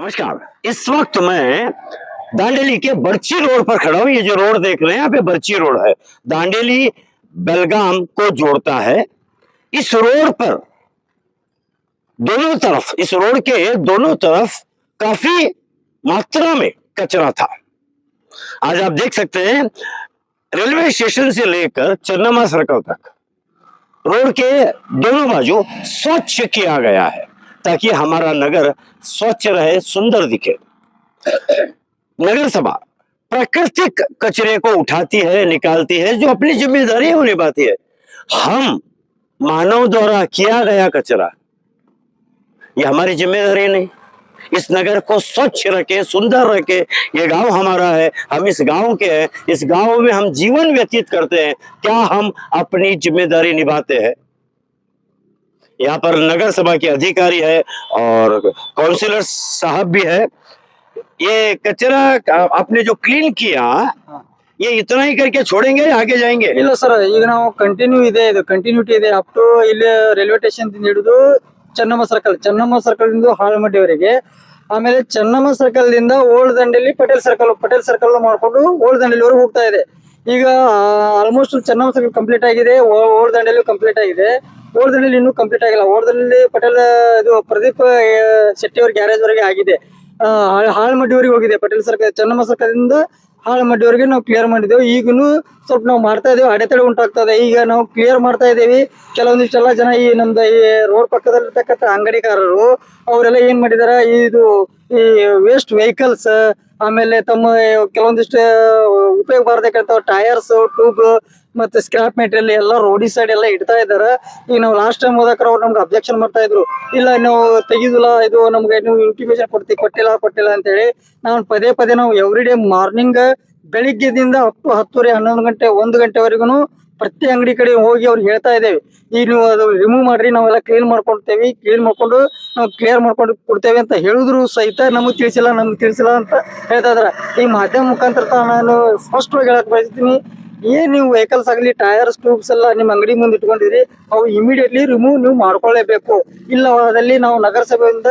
नमस्कार। इस वक्त मैं दांडेली के बर्ची रोड पर खड़ा हूँ। ये जो रोड देख रहे हैं यहाँ पे बर्ची रोड है, दांडेली बेलगाम को जोड़ता है। इस रोड पर दोनों तरफ, इस रोड के दोनों तरफ काफी मात्रा में कचरा था। आज आप देख सकते हैं रेलवे स्टेशन से लेकर चन्नमा सर्कल तक रोड के दोनों बाजू स्वच्छ किया गया है ताकि हमारा नगर स्वच्छ रहे, सुंदर दिखे। नगर सभा प्राकृतिक कचरे को उठाती है, निकालती है, जो अपनी जिम्मेदारी है वो निभाती है। हम मानव द्वारा किया गया कचरा, ये हमारी जिम्मेदारी नहीं। इस नगर को स्वच्छ रखें, सुंदर रखें। ये गांव हमारा है, हम इस गांव के हैं, इस गांव में हम जीवन व्यतीत करते हैं। क्या हम अपनी जिम्मेदारी निभाते हैं? यहाँ पर नगर सभा के अधिकारी है और काउंसिलर साहब भी है। ये कचरा आपने जो क्लीन किया, ये इतना ही करके छोड़ेंगे या आगे जाएंगे? ಇಲ್ಲ ಸರ್, ಈಗ ನಾವು ಕಂಟಿನ್ಯೂ ಇದೆ, ಇದು ಕಂಟಿನ್ಯೂಟಿ ಇದೆ ಅಪ್ ಟು ಇಲ್ಲಿ ರೈಲ್ವೆ ಸ್ಟೇಷನ್ ಹಿಡಿದು ಚೆನ್ನಮ್ಮ ಸರ್ಕಲ್ ಇಂದ ಹಾಳಮಡ್ಡಿವರೆಗೆ. ಆಮೇಲೆ ಚೆನ್ನಮ್ಮ ಸರ್ಕಲ್ ದಿಂದ ಓಲ್ಡ್ ದಂಡೆಲಿ ಪಟೇಲ್ ಸರ್ಕಲ್ ಮಾಡ್ಕೊಂಡು ಓಲ್ಡ್ ದಂಡೆಲಿವರೆಗೆ ಹೋಗ್ತಾ ಇದೆ. ಈಗ ಆಲ್ಮೋಸ್ಟ್ ಚೆನ್ನಮ್ಮ ಸರ್ಕಲ್ ಕಂಪ್ಲೀಟ್ ಆಗಿದೆ, ಓಲ್ಡ್ ದಂಡೆಲಿ ಕಂಪ್ಲೀಟ್ ಆಗಿದೆ. ಓಲ್ಡ್ ದಂಡೆಲಿ ಇನ್ನೂ ಕಂಪ್ಲೀಟ್ ಆಗಿಲ್ಲ. ಓಲ್ಡ್ ದಂಡೆಲಿ ಪಟೇಲ್ ಇದು ಪ್ರದೀಪ್ ಶೆಟ್ಟಿ ಅವ್ರ ಗ್ಯಾರೇಜ್ ವರೆಗೆ ಆಗಿದೆ. ಹಾಳ್ಮಡ್ಡಿವರೆಗೆ ಹೋಗಿದೆ. ಪಟೇಲ್ ಸರ್ಕಲ್ ಚೆನ್ನಮ್ಮ ಸರ್ಕಲ್ ಇಂದ ಹಾಳ್ಮಡ್ಡಿವರೆಗೆ ನಾವು ಕ್ಲಿಯರ್ ಮಾಡಿದ್ದೇವೆ. ಈಗನು ಸ್ವಲ್ಪ ನಾವು ಮಾಡ್ತಾ ಇದ್ದೇವೆ, ಅಡೆತಡೆ ಉಂಟಾಗ್ತದೆ. ಈಗ ನಾವು ಕ್ಲಿಯರ್ ಮಾಡ್ತಾ ಇದ್ದೇವೆ. ಕೆಲವೊಂದಿಷ್ಟೆಲ್ಲ ಜನ ಈ ನಮ್ದು ಈ ರೋಡ್ ಪಕ್ಕದಲ್ಲಿರ್ತಕ್ಕಂಥ ಅಂಗಡಿಕಾರರು ಅವರೆಲ್ಲ ಏನ್ ಮಾಡಿದಾರ, ಇದು ಈ ವೇಸ್ಟ್ ವೆಹಿಕಲ್ಸ್, ಆಮೇಲೆ ತಮ್ಮ ಕೆಲವೊಂದಿಷ್ಟು ಉಪಯೋಗ ಬಾರ್ದಕ್ಕಂತ ಟೈರ್ಸ್, ಟ್ಯೂಬ್ ಮತ್ತೆ ಸ್ಕ್ರಾಪ್ ಮೆಟೀರಿಯಲ್ ಎಲ್ಲ ರೋಡಿ ಸೈಡ್ ಎಲ್ಲ ಇಡ್ತಾ ಇದಾರೆ. ಈಗ ನಾವು ಲಾಸ್ಟ್ ಟೈಮ್ ಹೋದಕ್ರ ಅವ್ರು ನಮ್ಗೆ ಅಬ್ಜೆಕ್ಷನ್ ಮಾಡ್ತಾ ಇದ್ರು, ಇಲ್ಲ ನಾವು ತೆಗಿದಿಲ್ಲ, ಇದು ನಮ್ಗೆ ನೀವು ಇಂಟಿಮೇಷನ್ ಕೊಟ್ಟಿಲ್ಲ ಅಂತ ಹೇಳಿ. ನಾವು ಪದೇ ನಾವು ಎವ್ರಿ ಡೇ ಮಾರ್ನಿಂಗ್ ಬೆಳಿಗ್ಗೆದಿಂದ ಅಪ್ ಟು 10:30, 11 ಗಂಟೆ, 1 ಗಂಟೆವರೆಗೂ ಪ್ರತಿ ಅಂಗಡಿ ಕಡೆ ಹೋಗಿ ಅವ್ರು ಹೇಳ್ತಾ ಇದ್ದೇವೆ, ಈಗ ನೀವು ಅದು ರಿಮೂವ್ ಮಾಡ್ರಿ, ನಾವೆಲ್ಲ ಕ್ಲೀನ್ ಮಾಡ್ಕೊಳ್ತೇವೆ, ಕ್ಲೀನ್ ಮಾಡ್ಕೊಂಡು ನಾವು ಕ್ಲಿಯರ್ ಮಾಡ್ಕೊಂಡು ಕೊಡ್ತೇವೆ ಅಂತ ಹೇಳಿದ್ರು ಸಹಿತ ನಮಗೆ ತಿಳಿಸಿಲ್ಲ ಅಂತ ಹೇಳ್ತಾ ಇದಾರೆ. ಈ ಮಾಧ್ಯಮ ಮುಖಾಂತರ ನಾನು ಸ್ಪಷ್ಟವಾಗಿ ಹೇಳಕ್ ಬಯಸ್ತೀನಿ, ಏನ್ ನೀವು ವೆಹಿಕಲ್ಸ್ ಆಗಲಿ, ಟೈರ್ಸ್, ಟ್ಯೂಬ್ಸ್ ಎಲ್ಲ ನಿಮ್ಮ ಅಂಗಡಿ ಮುಂದೆ ಇಟ್ಕೊಂಡಿರಿ, ಅವು ಇಮಿಡಿಯೇಟ್ಲಿ ರಿಮೂವ್ ನೀವು ಮಾಡ್ಕೊಳ್ಳೇಬೇಕು. ಇಲ್ಲವಾದಲ್ಲಿ ನಾವು ನಗರಸಭೆಯಿಂದ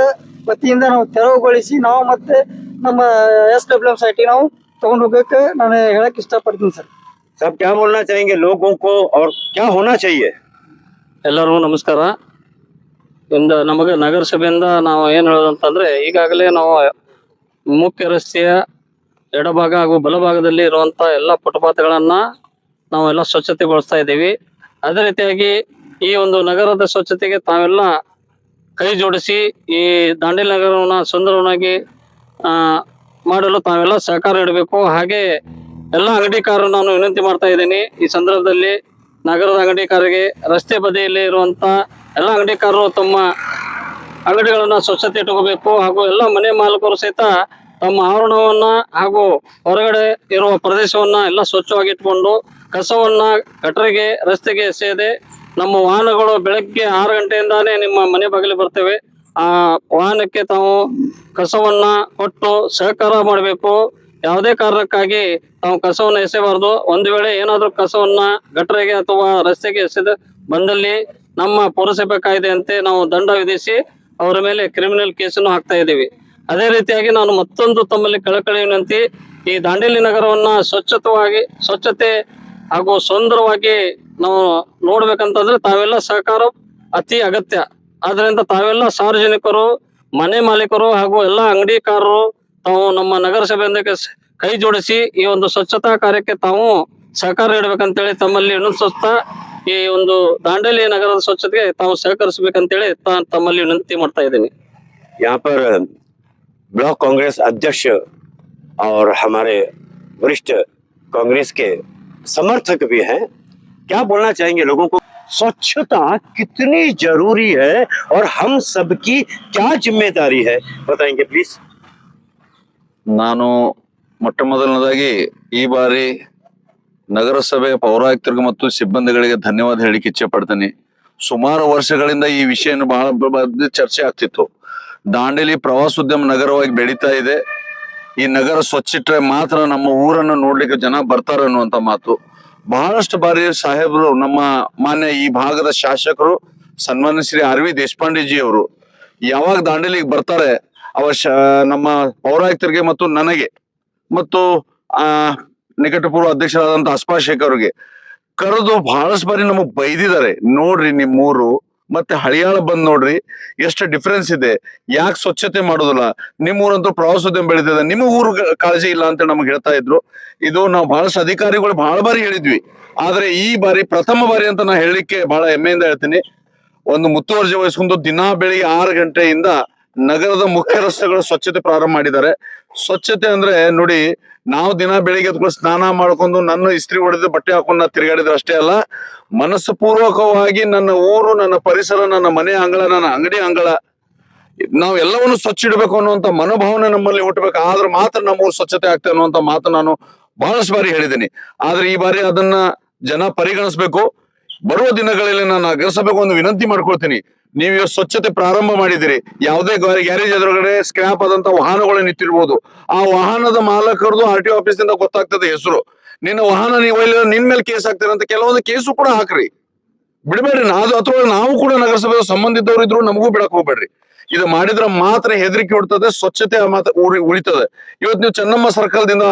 ವತಿಯಿಂದ ನಾವು ತೆರವುಗೊಳಿಸಿ ನಾವು ಮತ್ತೆ ನಮ್ಮ SWM ಸೈಟಿ ನಾವು ತಗೊಂಡು ಹೋಗಕ್ಕೆ ನಾನು ಹೇಳಕ್ ಇಷ್ಟಪಡ್ತೀನಿ ಸರ್. सब क्या बोलना चाहेंगे लोगों को और क्या होना चाहिए? ಎಲ್ಲರಿಗೂ ನಮಸ್ಕಾರ. ನಮಗೆ ನಗರಸಭೆಯಿಂದ ನಾವು ಏನು ಹೇಳೋದಂತಂದ್ರೆ, ಈಗಾಗಲೇ ನಾವು ಮುಖ್ಯ ರಸ್ತೆಯ ಎಡಭಾಗ ಹಾಗೂ ಬಲಭಾಗದಲ್ಲಿ ಇರುವಂತ ಎಲ್ಲ ಫುಟ್ಪಾತ್ಗಳನ್ನ ನಾವೆಲ್ಲ ಸ್ವಚ್ಛತೆಗೊಳಿಸ್ತಾ ಇದ್ದೀವಿ. ಅದೇ ರೀತಿಯಾಗಿ ಈ ಒಂದು ನಗರದ ಸ್ವಚ್ಛತೆಗೆ ತಾವೆಲ್ಲ ಕೈ ಜೋಡಿಸಿ ಈ ದಾಂಡೇಲಿ ನಗರವನ್ನ ಸುಂದರವಾಗಿ ಮಾಡಲು ತಾವೆಲ್ಲ ಸಹಕಾರ ನೀಡಬೇಕು. ಹಾಗೆ ಎಲ್ಲ ಅಂಗಡಿಕಾರರು ನಾನು ವಿನಂತಿ ಮಾಡ್ತಾ ಇದ್ದೀನಿ, ಈ ಸಂದರ್ಭದಲ್ಲಿ ನಗರದ ಅಂಗಡಿಕಾರರಿಗೆ ರಸ್ತೆ ಬದಿಯಲ್ಲಿ ಇರುವಂತ ಎಲ್ಲ ಅಂಗಡಿಕಾರರು ತಮ್ಮ ಅಂಗಡಿಗಳನ್ನ ಸ್ವಚ್ಛತೆ ಇಟ್ಕೋಬೇಕು. ಹಾಗೂ ಎಲ್ಲ ಮನೆ ಮಾಲಕರು ಸಹಿತ ತಮ್ಮ ಆವರಣವನ್ನ ಹಾಗೂ ಹೊರಗಡೆ ಇರುವ ಪ್ರದೇಶವನ್ನ ಎಲ್ಲ ಸ್ವಚ್ಛವಾಗಿ ಇಟ್ಕೊಂಡು ಕಸವನ್ನ ಗಟರಿಗೆ, ರಸ್ತೆಗೆ ಎಸೆಯದೆ ನಮ್ಮ ವಾಹನಗಳು ಬೆಳಗ್ಗೆ 6 ಗಂಟೆಯಿಂದಾನೇ ನಿಮ್ಮ ಮನೆ ಬಾಗಿಲಿಗೆ ಬರ್ತೇವೆ. ಆ ವಾಹನಕ್ಕೆ ತಾವು ಕಸವನ್ನ ಕೊಟ್ಟು ಸಹಕಾರ ಮಾಡಬೇಕು. ಯಾವುದೇ ಕಾರಣಕ್ಕಾಗಿ ನಾವು ಕಸವನ್ನು ಎಸೆಯಬಾರದು. ಒಂದು ವೇಳೆ ಏನಾದರೂ ಕಸವನ್ನ ಗಟರೆಗೆ ಅಥವಾ ರಸ್ತೆಗೆ ಎಸೆದ ಬಂದಲ್ಲಿ ನಮ್ಮ ಪೌರಸಭೆ ಕಾಯ್ದೆಯಂತೆ ನಾವು ದಂಡ ವಿಧಿಸಿ ಅವರ ಮೇಲೆ ಕ್ರಿಮಿನಲ್ ಕೇಸನ್ನು ಹಾಕ್ತಾ ಇದ್ದೀವಿ. ಅದೇ ರೀತಿಯಾಗಿ ನಾನು ಮತ್ತೊಂದು ತಮ್ಮಲ್ಲಿ ಕಳಕಳಿ ವಿನಂತಿ, ಈ ದಾಂಡೇಲಿ ನಗರವನ್ನ ಸ್ವಚ್ಛತೆ ಹಾಗೂ ಸುಂದರವಾಗಿ ನಾವು ನೋಡ್ಬೇಕಂತಂದ್ರೆ ತಾವೆಲ್ಲ ಸಹಕಾರ ಅತಿ ಅಗತ್ಯ. ಆದ್ರಿಂದ ತಾವೆಲ್ಲ ಸಾರ್ವಜನಿಕರು, ಮನೆ ಮಾಲೀಕರು ಹಾಗೂ ಎಲ್ಲ ಅಂಗಡಿಕಾರರು ತಾವು ನಮ್ಮ ನಗರಸಭೆಯಿಂದ ಕೈ ಜೋಡಿಸಿ ಈ ಒಂದು ಸ್ವಚ್ಛತಾ ಕಾರ್ಯಕ್ಕೆ ತಾವು ಸಹಕಾರ ನೀಡಬೇಕಂತೇಳಿ ತಮ್ಮಲ್ಲಿ ವಿನಂತಿಸುತ್ತಾ ಈ ಒಂದು ದಾಂಡೇಲಿ ನಗರದ ಸ್ವಚ್ಛತೆಗೆ ತಾವು ಸಹಕರಿಸಬೇಕಂತೇಳಿ ತಮ್ಮಲ್ಲಿ ವಿನಂತಿ ಮಾಡ್ತಾ ಇದ್ದೀನಿ. यहाँ पर ब्लॉक कांग्रेस अध्यक्ष और हमारे वरिष्ठ कांग्रेस के समर्थक भी हैं। क्या बोलना चाहेंगे लोगों को? स्वच्छता कितनी जरूरी है और हम सबकी क्या जिम्मेदारी है, बताएंगे प्लीज. ನಾನು ಮೊಟ್ಟ ಮೊದಲನೇದಾಗಿ ಈ ಬಾರಿ ನಗರಸಭೆ ಪೌರಾಯುಕ್ತರಿಗೆ ಮತ್ತು ಸಿಬ್ಬಂದಿಗಳಿಗೆ ಧನ್ಯವಾದ ಹೇಳಿಕ್ಕೆ ಇಚ್ಛೆ ಪಡ್ತೀನಿ. ಸುಮಾರು ವರ್ಷಗಳಿಂದ ಈ ವಿಷಯ ಬಹಳ ಚರ್ಚೆ ಆಗ್ತಿತ್ತು. ದಾಂಡೇಲಿ ಪ್ರವಾಸೋದ್ಯಮ ನಗರವಾಗಿ ಬೆಳೀತಾ ಇದೆ. ಈ ನಗರ ಸ್ವಚ್ಛಿಟ್ರೆ ಮಾತ್ರ ನಮ್ಮ ಊರನ್ನು ನೋಡ್ಲಿಕ್ಕೆ ಜನ ಬರ್ತಾರೆ ಅನ್ನುವಂತ ಮಾತು ಬಹಳಷ್ಟು ಬಾರಿ ಸಾಹೇಬರು, ನಮ್ಮ ಮಾನ್ಯ ಈ ಭಾಗದ ಶಾಸಕರು ಸನ್ಮಾನ್ಯ ಶ್ರೀ RV ದೇಶಪಾಂಡೆ ಜಿ ಅವರು ಯಾವಾಗ ದಾಂಡೇಲಿಗೆ ಬರ್ತಾರೆ ನಮ್ಮ ಪೌರಾಯುಕ್ತರಿಗೆ ಮತ್ತು ನನಗೆ ಮತ್ತು ನಿಕಟಪೂರ್ವ ಅಧ್ಯಕ್ಷರಾದಂತ ಅಸ್ಪಾ ಶೇಖ್ ಅವ್ರಿಗೆ ಕರೆದು ಬಹಳಷ್ಟು ಬಾರಿ ನಮಗ್ ಬೈದಿದ್ದಾರೆ. ನೋಡ್ರಿ ನಿಮ್ಮೂರು ಮತ್ತೆ ಹಳಿಯಾಳ ಬಂದ್ ನೋಡ್ರಿ ಎಷ್ಟು ಡಿಫ್ರೆನ್ಸ್ ಇದೆ, ಯಾಕೆ ಸ್ವಚ್ಛತೆ ಮಾಡೋದಿಲ್ಲ, ನಿಮ್ಮೂರಂತೂ ಪ್ರವಾಸೋದ್ಯಮ ಬೆಳೀತದೆ, ನಿಮ್ಮ ಊರು ಕಾಳಜಿ ಇಲ್ಲ ಅಂತ ನಮ್ಗೆ ಹೇಳ್ತಾ ಇದ್ರು. ಇದು ನಾವು ಬಹಳಷ್ಟು ಅಧಿಕಾರಿಗಳು ಬಹಳ ಬಾರಿ ಹೇಳಿದ್ವಿ. ಆದ್ರೆ ಈ ಬಾರಿ ಪ್ರಥಮ ಬಾರಿ ಅಂತ ನಾ ಹೇಳಲಿಕ್ಕೆ ಬಹಳ ಹೆಮ್ಮೆಯಿಂದ ಹೇಳ್ತೀನಿ. ಒಂದು ಮುತುವರ್ಜಿ ವಹಿಸ್ಕೊಂಡು ದಿನಾ ಬೆಳಿಗ್ಗೆ 6 ಗಂಟೆಯಿಂದ ನಗರದ ಮುಖ್ಯ ರಸ್ತೆಗಳು ಸ್ವಚ್ಛತೆ ಪ್ರಾರಂಭ ಮಾಡಿದ್ದಾರೆ. ಸ್ವಚ್ಛತೆ ಅಂದ್ರೆ ನೋಡಿ, ನಾವು ದಿನ ಬೆಳಿಗ್ಗೆ ಎದ್ಕೊಂಡು ಸ್ನಾನ ಮಾಡ್ಕೊಂಡು ನನ್ನ ಇಸ್ತ್ರಿ ಹೊಡೆದು ಬಟ್ಟೆ ಹಾಕೊಂಡು ನಾ ತಿರುಗಾಡಿದ್ರೆ ಅಷ್ಟೇ ಅಲ್ಲ, ಮನಸ್ಸು ಪೂರ್ವಕವಾಗಿ ನನ್ನ ಊರು, ನನ್ನ ಪರಿಸರ, ನನ್ನ ಮನೆ ಅಂಗಳ, ನನ್ನ ಅಂಗಡಿ ಅಂಗಳ ನಾವು ಎಲ್ಲವನ್ನು ಸ್ವಚ್ಛ ಇಡಬೇಕು ಅನ್ನುವಂತ ಮನೋಭಾವನೆ ನಮ್ಮಲ್ಲಿ ಹುಟ್ಟಬೇಕು. ಆದ್ರೆ ಮಾತ್ರ ನಮ್ಮ ಊರು ಸ್ವಚ್ಛತೆ ಆಗ್ತದೆ ಅನ್ನುವಂತ ಮಾತು ನಾನು ಬಹಳಷ್ಟು ಬಾರಿ ಹೇಳಿದ್ದೀನಿ. ಆದ್ರೆ ಈ ಬಾರಿ ಅದನ್ನ ಜನ ಪರಿಗಣಿಸ್ಬೇಕು. ಬರುವ ದಿನಗಳಲ್ಲಿ ನಾನು ನಗರಸಭೆಗೆ ಒಂದು ವಿನಂತಿ ಮಾಡ್ಕೊಳ್ತೀನಿ. ನೀವು ಇವತ್ತು ಸ್ವಚ್ಛತೆ ಪ್ರಾರಂಭ ಮಾಡಿದಿರಿ, ಯಾವುದೇ ಗ್ಯಾರೇಜ್ ಎದುರುಗಡೆ ಸ್ಕ್ರಾಪ್ ಆದಂತ ವಾಹನಗಳು ನಿಂತಿರ್ಬೋದು, ಆ ವಾಹನದ ಮಾಲಕರದು RTO ಆಫೀಸಿಂದ ಗೊತ್ತಾಗ್ತದೆ ಹೆಸರು. ನಿನ್ನ ವಾಹನ ನೀವು ನಿನ್ ಮೇಲೆ ಕೇಸ್ ಹಾಕ್ತೀರ ಅಂತ ಕೆಲವೊಂದು ಕೇಸು ಕೂಡ ಹಾಕ್ರಿ, ಬಿಡಬೇಡ್ರಿ. ಅದು ಅಥವಾ ನಾವು ಕೂಡ ನಗರಸಭೆ ಸಂಬಂಧಿತವ್ರು ಇದ್ರು ನಮಗೂ ಬಿಡಕ್ ಹೋಗ್ಬೇಡ್ರಿ. ಇದು ಮಾಡಿದ್ರೆ ಮಾತ್ರ ಹೆದರಿಕೆ ಹೊಡ್ತದೆ, ಸ್ವಚ್ಛತೆ ಮಾತ್ರ ಉಳಿತದೆ. ಇವತ್ತು ನೀವು ಚೆನ್ನಮ್ಮ ಸರ್ಕಲ್ ದಿಂದ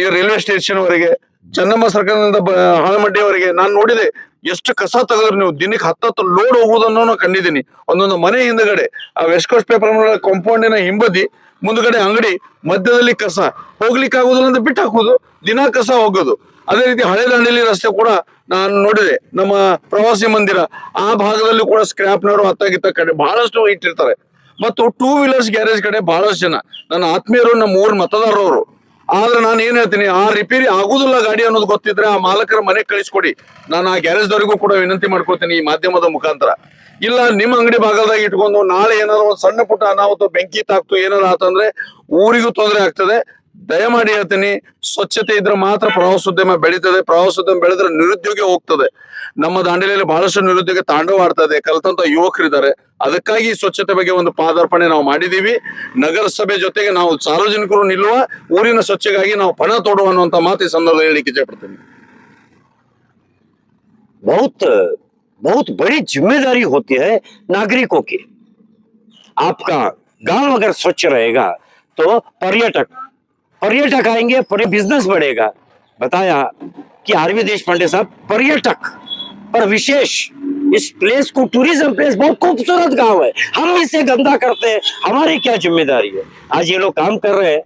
ಈ ರೈಲ್ವೆ ಸ್ಟೇಷನ್ ವರೆಗೆ, ಚೆನ್ನಮ್ಮ ಸರ್ಕಲ್ ನಿಂದ ಹಾಳಮಡ್ಡಿಯವರೆಗೆ ನಾನು ನೋಡಿದೆ ಎಷ್ಟು ಕಸ ತೆಗೆದ್ರು. ನೀವು ದಿನಕ್ಕೆ 10 ಲೋಡ್ ಹೋಗುವುದನ್ನು ನಾನು ಕಂಡಿದ್ದೀನಿ. ಒಂದೊಂದು ಮನೆ ಹಿಂದಗಡೆ ಆ ವೆಸ್ಟ್ ಕೋಸ್ಟ್ ಪೇಪರ್ ಕಾಂಪೌಂಡಿನ ಹಿಂಬದಿ ಮುಂದ್ಗಡೆ ಅಂಗಡಿ ಮಧ್ಯದಲ್ಲಿ ಕಸ ಹೋಗ್ಲಿಕ್ಕೆ ಆಗುದಿಲ್ಲ ಅಂತ ಬಿಟ್ಟು ಹಾಕೋದು, ದಿನಾ ಕಸ ಹೋಗೋದು. ಅದೇ ರೀತಿ ಹಳೆ ದಾಂಡೇಲಿ ರಸ್ತೆ ಕೂಡ ನಾನು ನೋಡಿದೆ, ನಮ್ಮ ಪ್ರವಾಸಿ ಮಂದಿರ ಆ ಭಾಗದಲ್ಲಿ ಕೂಡ ಸ್ಕ್ರಾಪ್ನವರು ಹತ್ತಾಗಿತ್ತ ಕಡೆ ಬಹಳಷ್ಟು ಇಟ್ಟಿರ್ತಾರೆ. ಮತ್ತು 2 ವೀಲರ್ಸ್ ಗ್ಯಾರೇಜ್ ಕಡೆ ಬಹಳಷ್ಟು ಜನ ನನ್ನ ಆತ್ಮೀಯರು, ನಮ್ಮ ಊರ್ ಮತದಾರರು. ಆದ್ರೆ ನಾನು ಏನ್ ಹೇಳ್ತೀನಿ, ಆ ರಿಪೇರಿ ಆಗುದಿಲ್ಲ ಗಾಡಿ ಅನ್ನೋದು ಗೊತ್ತಿದ್ರೆ ಆ ಮಾಲಕರ ಮನೆ ಕಳಿಸ್ಕೊಡಿ. ನಾನು ಆ ಗ್ಯಾರೇಜ್ದವರಿಗೂ ಕೂಡ ವಿನಂತಿ ಮಾಡ್ಕೊತೀನಿ ಈ ಮಾಧ್ಯಮದ ಮುಖಾಂತರ. ಇಲ್ಲ ನಿಮ್ಮ ಅಂಗಡಿ ಭಾಗದಾಗ ಇಟ್ಕೊಂಡು ನಾಳೆ ಏನಾದ್ರು ಒಂದು ಸಣ್ಣ ಪುಟ್ಟ ಅನಾಹುತ, ಬೆಂಕಿ ತಾಕ್ತು ಏನಾದ್ರು ಆತಂದ್ರೆ ಊರಿಗೂ ತೊಂದರೆ ಆಗ್ತದೆ. ದಯಮಾಡಿ ಹೇಳ್ತೀನಿ, ಸ್ವಚ್ಛತೆ ಇದ್ರೆ ಮಾತ್ರ ಪ್ರವಾಸೋದ್ಯಮ ಬೆಳೀತದೆ. ಪ್ರವಾಸೋದ್ಯಮ ಬೆಳೆದ್ರೆ ನಿರುದ್ಯೋಗ ಹೋಗ್ತದೆ. ನಮ್ಮ ದಾಂಡೇಲಿಯಲ್ಲಿ ಬಹಳಷ್ಟು ನಿರುದ್ಯೋಗ ತಾಂಡವ ಆಡ್ತದೆ, ಕಲ್ತಂತ ಯುವಕರಿದ್ದಾರೆ. ಅದಕ್ಕಾಗಿ ಸ್ವಚ್ಛತೆ ಬಗ್ಗೆ ಒಂದು ಪಾದಾರ್ಪಣೆ ನಾವು ಮಾಡಿದೀವಿ. ನಗರಸಭೆ ಜೊತೆಗೆ ನಾವು ಸಾರ್ವಜನಿಕರು ನಿಲ್ಲುವ, ಊರಿನ ಸ್ವಚ್ಛಗಾಗಿ ನಾವು ಪಣ ತೊಡುವ ಅನ್ನುವಂತ ಮಾತು ಈ ಸಂದರ್ಭದಲ್ಲಿ ಹೇಳಿಕ್ಕೆ ಇಚ್ಛೆಪಡ್ತೀನಿ. बहुत बड़ी जिम्मेदारी होती है नागरिकों की। आपका गांव अगर स्वच्छ रहेगा तो पर्यटक आएंगे, बिजनेस बढ़ेगा। बताया कि आरवी देशपांडे साहब पर्यटक पर विशेष इस प्लेस को, टूरिज्म प्लेस बहुत खूबसूरत गांव है, हम इसे गंदा करते हैं, हमारी क्या जिम्मेदारी है? आज ये लोग काम कर रहे हैं,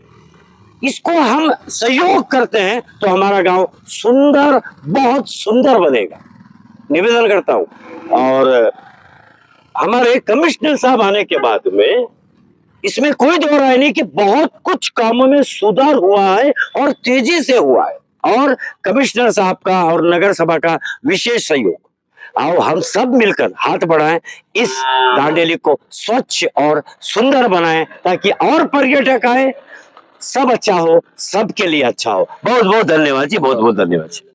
इसको हम सहयोग करते हैं तो हमारा गांव सुंदर, बहुत सुंदर बनेगा। निवेदन करता हूं। और हमारे कमिश्नर साहब आने के बाद में इसमें कोई दो राय नहीं कि बहुत कुछ कामों में सुधार हुआ है और तेजी से हुआ है। और कमिश्नर साहब का और नगर सभा का विशेष सहयोग, आओ हम सब मिलकर हाथ बढ़ाएं, इस दांडेली को स्वच्छ और सुंदर बनाएं ताकि और पर्यटक आए, सब अच्छा हो, सबके लिए अच्छा हो। बहुत बहुत धन्यवाद जी, बहुत बहुत धन्यवाद जी।